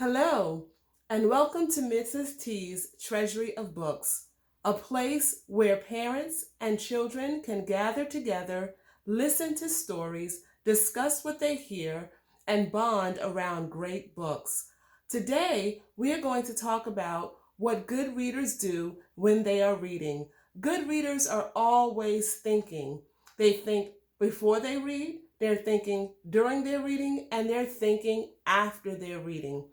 Hello, and welcome to Mrs. T's Treasury of Books, a place where parents and children can gather together, listen to stories, discuss what they hear, and bond around great books. Today, we are going to talk about what good readers do when they are reading. Good readers are always thinking. They think before they read, they're thinking during their reading, and they're thinking after their reading.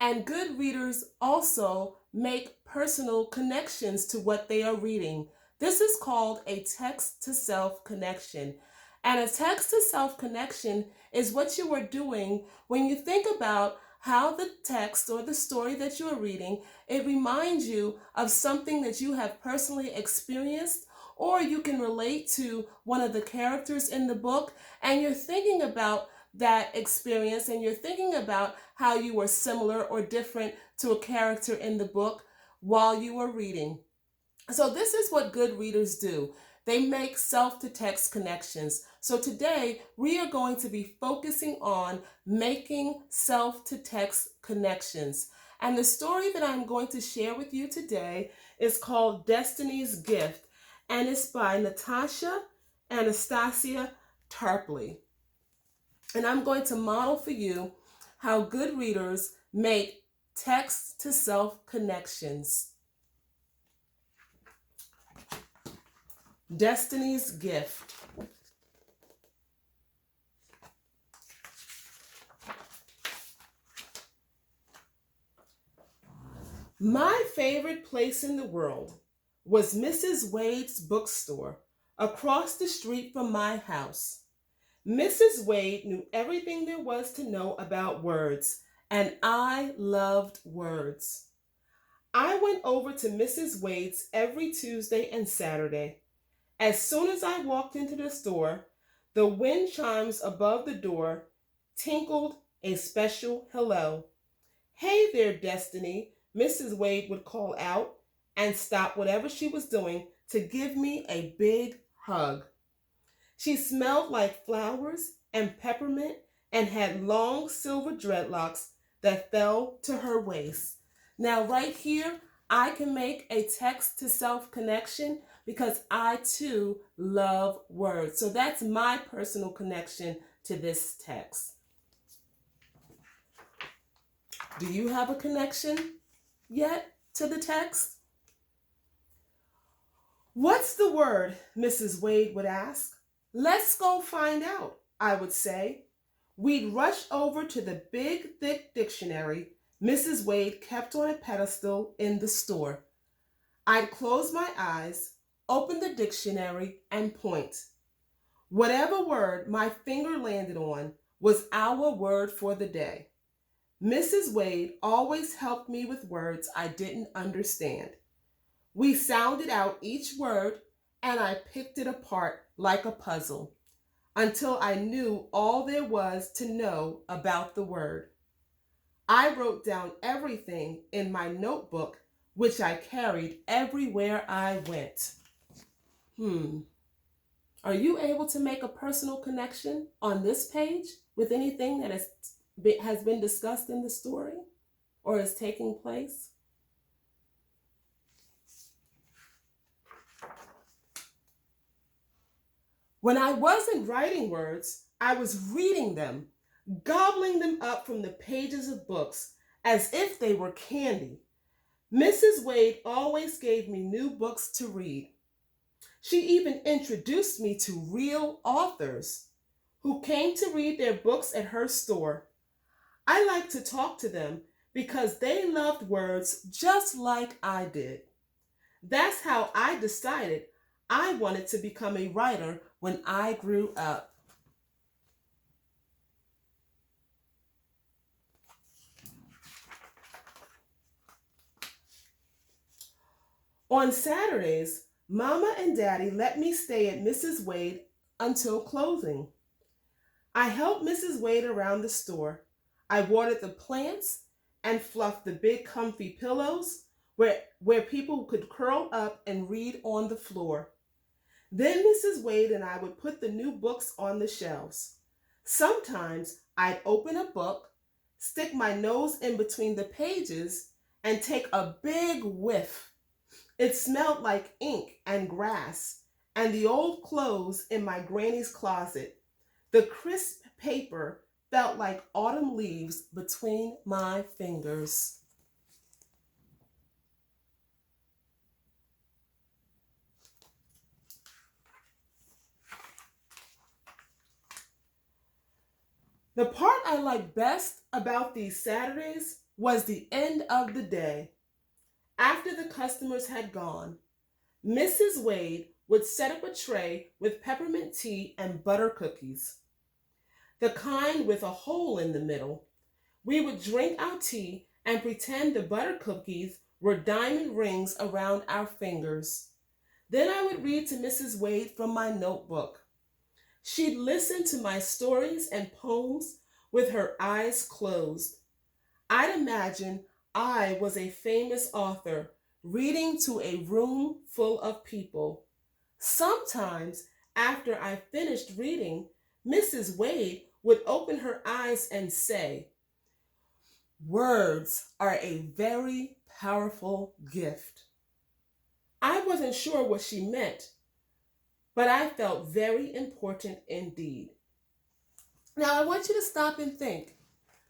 And good readers also make personal connections to what they are reading. This is called a text to self connection. And a text to self connection is what you are doing when you think about how the text or the story that you are reading, it reminds you of something that you have personally experienced, or you can relate to one of the characters in the book, and you're thinking about that experience and you're thinking about how you were similar or different to a character in the book while you were reading. So, this is what good readers do. They make self to text connections. So, today we are going to be focusing on making self to text connections. And the story that I'm going to share with you today is called Destiny's Gift, and it's by Natasha Anastasia Tarpley. And I'm going to model for you how good readers make text to self connections. Destiny's Gift. My favorite place in the world was Mrs. Wade's bookstore across the street from my house. Mrs. Wade knew everything there was to know about words, and I loved words. I went over to Mrs. Wade's every Tuesday and Saturday. As soon as I walked into the store, the wind chimes above the door tinkled a special hello. Hey there, Destiny, Mrs. Wade would call out and stop whatever she was doing to give me a big hug. She smelled like flowers and peppermint and had long silver dreadlocks that fell to her waist. Now, right here, I can make a text to self connection because I too love words. So that's my personal connection to this text. Do you have a connection yet to the text? What's the word? Mrs. Wade would ask. Let's go find out, I would say. We'd rush over to the big, thick dictionary Mrs. Wade kept on a pedestal in the store. I'd close my eyes, open the dictionary, and point. Whatever word my finger landed on was our word for the day. Mrs. Wade always helped me with words I didn't understand. We sounded out each word, and I picked it apart like a puzzle until I knew all there was to know about the word. I wrote down everything in my notebook, which I carried everywhere I went. Are you able to make a personal connection on this page with anything that has been discussed in the story or is taking place? When I wasn't writing words, I was reading them, gobbling them up from the pages of books as if they were candy. Mrs. Wade always gave me new books to read. She even introduced me to real authors who came to read their books at her store. I liked to talk to them because they loved words just like I did. That's how I decided I wanted to become a writer when I grew up. On Saturdays, Mama and Daddy let me stay at Mrs. Wade until closing. I helped Mrs. Wade around the store. I watered the plants and fluffed the big comfy pillows where people could curl up and read on the floor. Then Mrs. Wade and I would put the new books on the shelves. Sometimes I'd open a book, stick my nose in between the pages, and take a big whiff. It smelled like ink and grass and the old clothes in my granny's closet. The crisp paper felt like autumn leaves between my fingers. The part I liked best about these Saturdays was the end of the day. After the customers had gone, Mrs. Wade would set up a tray with peppermint tea and butter cookies, the kind with a hole in the middle. We would drink our tea and pretend the butter cookies were diamond rings around our fingers. Then I would read to Mrs. Wade from my notebook. She'd listen to my stories and poems with her eyes closed. I'd imagine I was a famous author reading to a room full of people. Sometimes, after I finished reading, Mrs. Wade would open her eyes and say, "Words are a very powerful gift." I wasn't sure what she meant, but I felt very important indeed. Now, I want you to stop and think,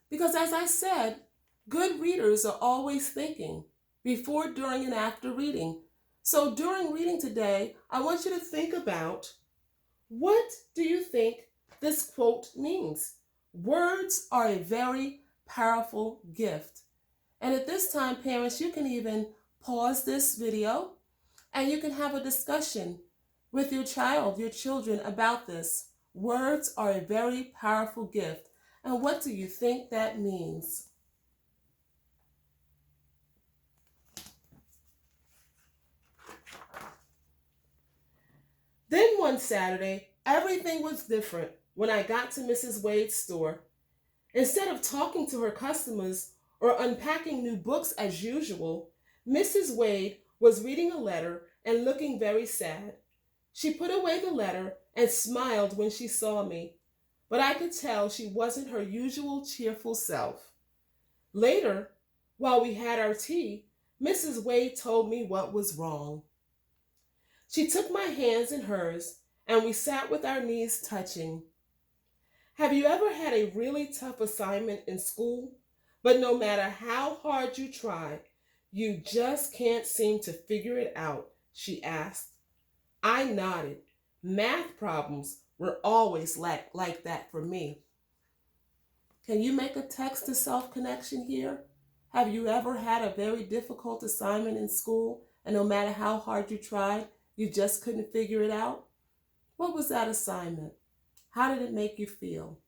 because as I said, good readers are always thinking before, during, and after reading. So during reading today, I want you to think about, what do you think this quote means? Words are a very powerful gift. And at this time, parents, you can even pause this video and you can have a discussion with your child, your children, about this. Words are a very powerful gift. And what do you think that means? Then one Saturday, everything was different when I got to Mrs. Wade's store. Instead of talking to her customers or unpacking new books as usual, Mrs. Wade was reading a letter and looking very sad. She put away the letter and smiled when she saw me, but I could tell she wasn't her usual cheerful self. Later, while we had our tea, Mrs. Wade told me what was wrong. She took my hands in hers, and we sat with our knees touching. Have you ever had a really tough assignment in school, but no matter how hard you try, you just can't seem to figure it out? She asked. I nodded. Math problems were always like that for me. Can you make a text to self connection here? Have you ever had a very difficult assignment in school, and no matter how hard you tried, you just couldn't figure it out? What was that assignment? How did it make you feel?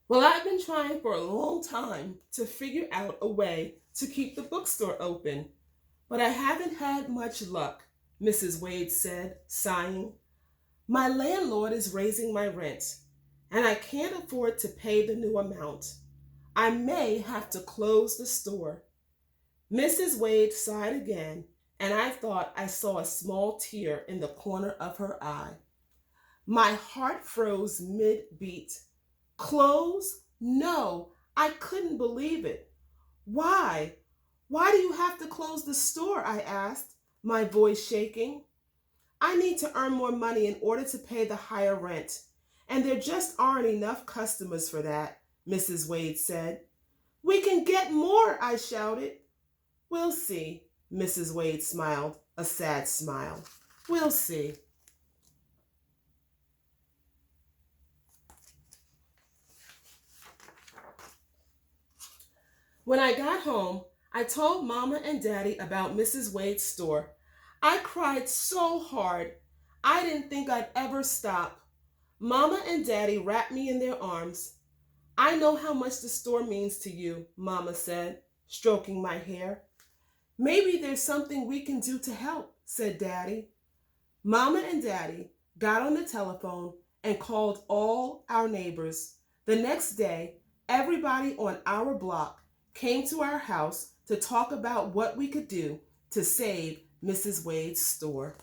Well, I've been trying for a long time to figure out a way to keep the bookstore open, but I haven't had much luck, Mrs. Wade said, sighing. My landlord is raising my rent, and I can't afford to pay the new amount. I may have to close the store. Mrs. Wade sighed again, and I thought I saw a small tear in the corner of her eye. My heart froze mid-beat. Close? No, I couldn't believe it. Why? Why do you have to close the store? I asked, my voice shaking. I need to earn more money in order to pay the higher rent, and there just aren't enough customers for that, Mrs. Wade said. We can get more, I shouted. We'll see, Mrs. Wade smiled, a sad smile. We'll see. When I got home, I told Mama and Daddy about Mrs. Wade's store. I cried so hard, I didn't think I'd ever stop. Mama and Daddy wrapped me in their arms. I know how much the store means to you, Mama said, stroking my hair. Maybe there's something we can do to help, said Daddy. Mama and Daddy got on the telephone and called all our neighbors. The next day, everybody on our block came to our house to talk about what we could do to save Mrs. Wade's store.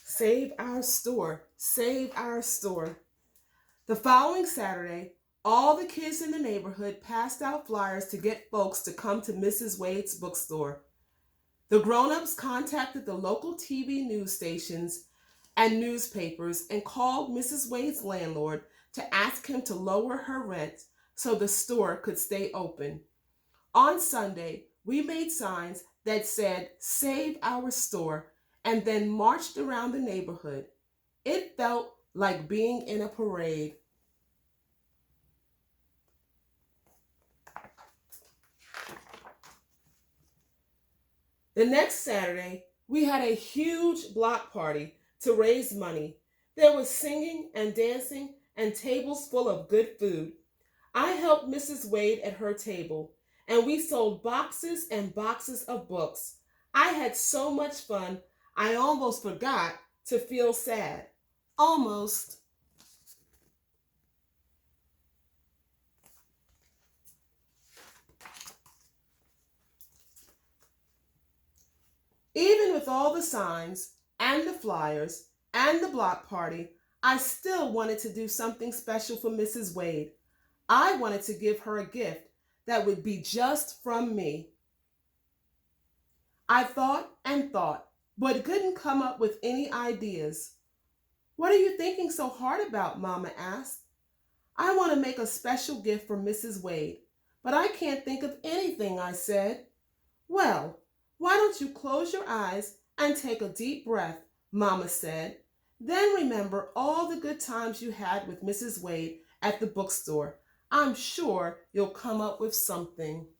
Save our store, save our store. The following Saturday, all the kids in the neighborhood passed out flyers to get folks to come to Mrs. Wade's bookstore. The grown-ups contacted the local TV news stations and newspapers and called Mrs. Wade's landlord to ask him to lower her rent so the store could stay open. On Sunday, we made signs that said, "Save our store," and then marched around the neighborhood. It felt like being in a parade. The next Saturday, we had a huge block party to raise money. There was singing and dancing and tables full of good food. I helped Mrs. Wade at her table, and we sold boxes and boxes of books. I had so much fun, I almost forgot to feel sad. Almost. Even with all the signs and the flyers and the block party, I still wanted to do something special for Mrs. Wade. I wanted to give her a gift that would be just from me. I thought and thought, but couldn't come up with any ideas. "What are you thinking so hard about?" Mama asked. "I want to make a special gift for Mrs. Wade, but I can't think of anything," I said. "Well, why don't you close your eyes and take a deep breath," Mama said. "Then remember all the good times you had with Mrs. Wade at the bookstore. I'm sure you'll come up with something."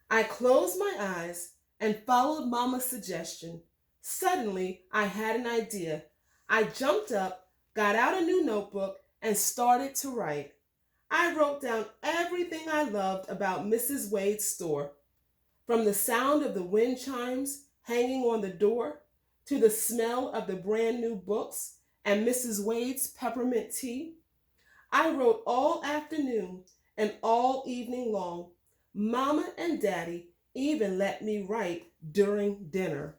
I closed my eyes and followed Mama's suggestion. Suddenly, I had an idea. I jumped up, got out a new notebook, and started to write. I wrote down everything I loved about Mrs. Wade's store, from the sound of the wind chimes hanging on the door to the smell of the brand new books and Mrs. Wade's peppermint tea. I wrote all afternoon and all evening long. Mama and Daddy even let me write during dinner.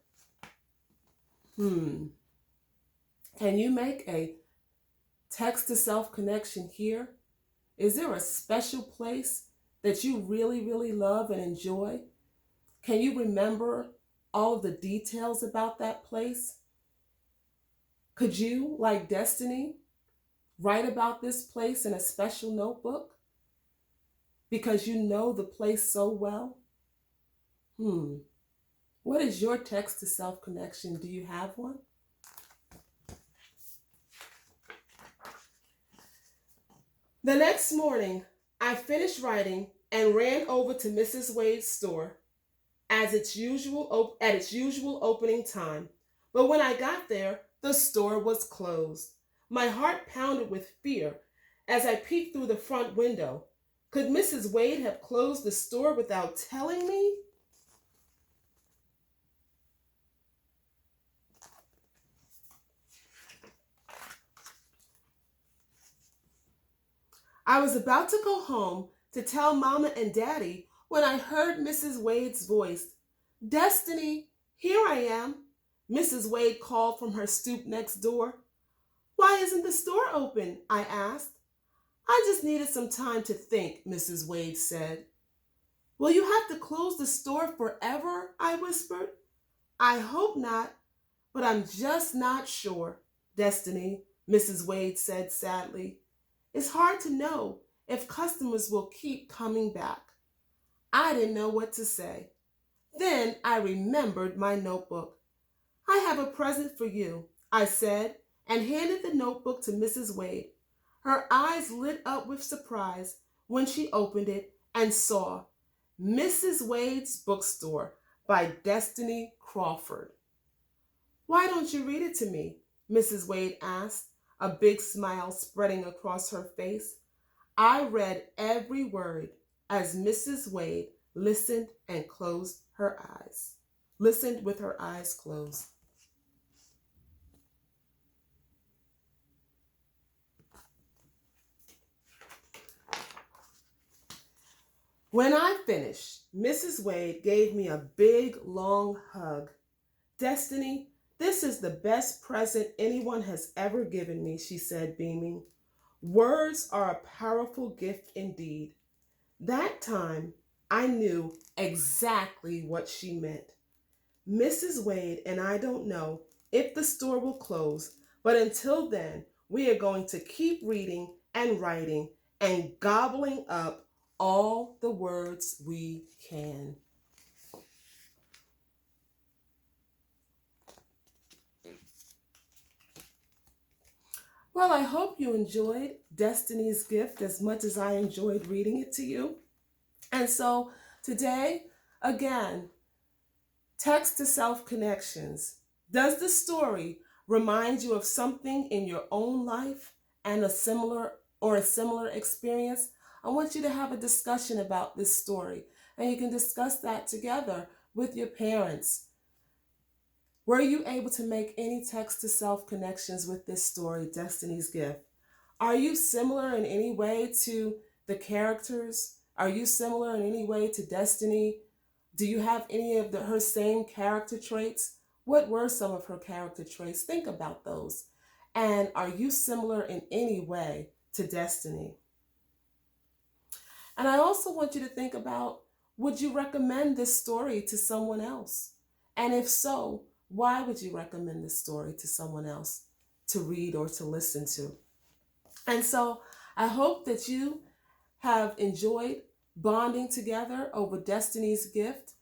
Can you make a text to self connection here? Is there a special place that you really, really love and enjoy? Can you remember all of the details about that place? Could you, like Destiny, write about this place in a special notebook because you know the place so well? What is your text to self connection? Do you have one? The next morning, I finished writing and ran over to Mrs. Wade's store at its usual opening time. But when I got there, the store was closed. My heart pounded with fear as I peeked through the front window. Could Mrs. Wade have closed the store without telling me? I was about to go home to tell Mama and Daddy when I heard Mrs. Wade's voice. "Destiny, here I am," Mrs. Wade called from her stoop next door. "Why isn't the store open?" I asked. "I just needed some time to think," Mrs. Wade said. "Will you have to close the store forever?" I whispered. "I hope not, but I'm just not sure, Destiny," Mrs. Wade said sadly. "It's hard to know if customers will keep coming back." I didn't know what to say. Then I remembered my notebook. "I have a present for you," I said, and handed the notebook to Mrs. Wade. Her eyes lit up with surprise when she opened it and saw Mrs. Wade's Bookstore by Destiny Crawford. "Why don't you read it to me?" Mrs. Wade asked, a big smile spreading across her face. I read every word as Mrs. Wade listened and closed her eyes. Listened with her eyes closed. When I finished, Mrs. Wade gave me a big, long hug. Destiny, this is the best present anyone has ever given me, she said, beaming. Words are a powerful gift indeed. That time, I knew exactly what she meant. Mrs. Wade and I don't know if the store will close, but until then, we are going to keep reading and writing and gobbling up all the words we can. Well, I hope you enjoyed Destiny's Gift as much as I enjoyed reading it to you. And so today, again, text to self connections. Does the story remind you of something in your own life and a similar experience? I want you to have a discussion about this story, and you can discuss that together with your parents. Were you able to make any text to self connections with this story, Destiny's Gift? Are you similar in any way to the characters? Are you similar in any way to Destiny? Do you have any of her same character traits? What were some of her character traits? Think about those. And are you similar in any way to Destiny? And I also want you to think about, would you recommend this story to someone else? And if so, why would you recommend this story to someone else to read or to listen to? And so I hope that you have enjoyed bonding together over Destiny's Gift.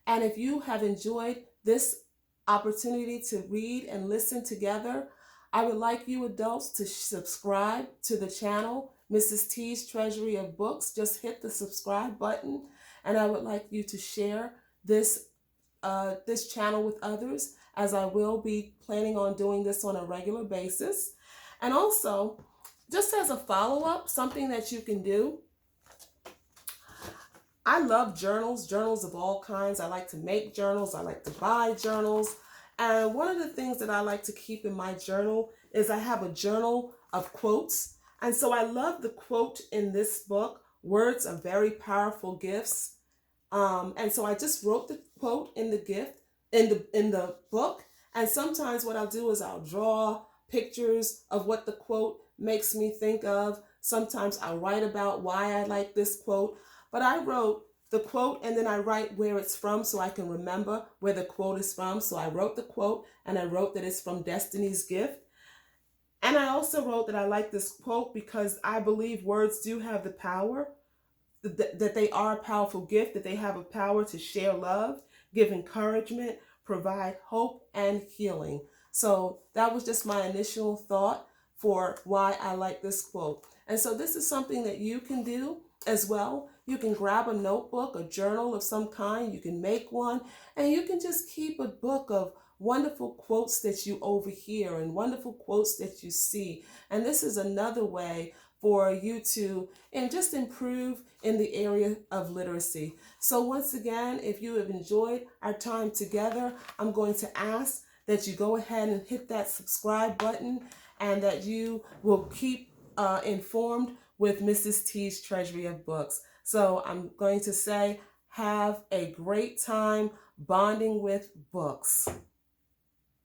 And if you have enjoyed this opportunity to read and listen together, I would like you adults to subscribe to the channel, Mrs. T's Treasury of Books. Just hit the subscribe button. And I would like you to share this channel with others, as I will be planning on doing this on a regular basis. And also, just as a follow-up, something that you can do, I love journals of all kinds. I like to make journals. I like to buy journals. And one of the things that I like to keep in my journal is I have a journal of quotes. And so I love the quote in this book, "Words are very powerful gifts." And so I just wrote the quote in the book. And sometimes what I'll do is I'll draw pictures of what the quote makes me think of. Sometimes I'll write about why I like this quote. But I wrote the quote and then I write where it's from so I can remember where the quote is from. So I wrote the quote and I wrote that it's from Destiny's Gift. And I also wrote that I like this quote because I believe words do have the power, that they are a powerful gift, that they have a power to share love, give encouragement, provide hope and healing. So that was just my initial thought for why I like this quote. And so this is something that you can do as well. You can grab a notebook, a journal of some kind, you can make one, and you can just keep a book of wonderful quotes that you overhear and wonderful quotes that you see. And this is another way for you to just improve in the area of literacy. So once again, if you have enjoyed our time together, I'm going to ask that you go ahead and hit that subscribe button and that you will keep informed with Mrs. T's Treasury of Books. So I'm going to say, have a great time bonding with books.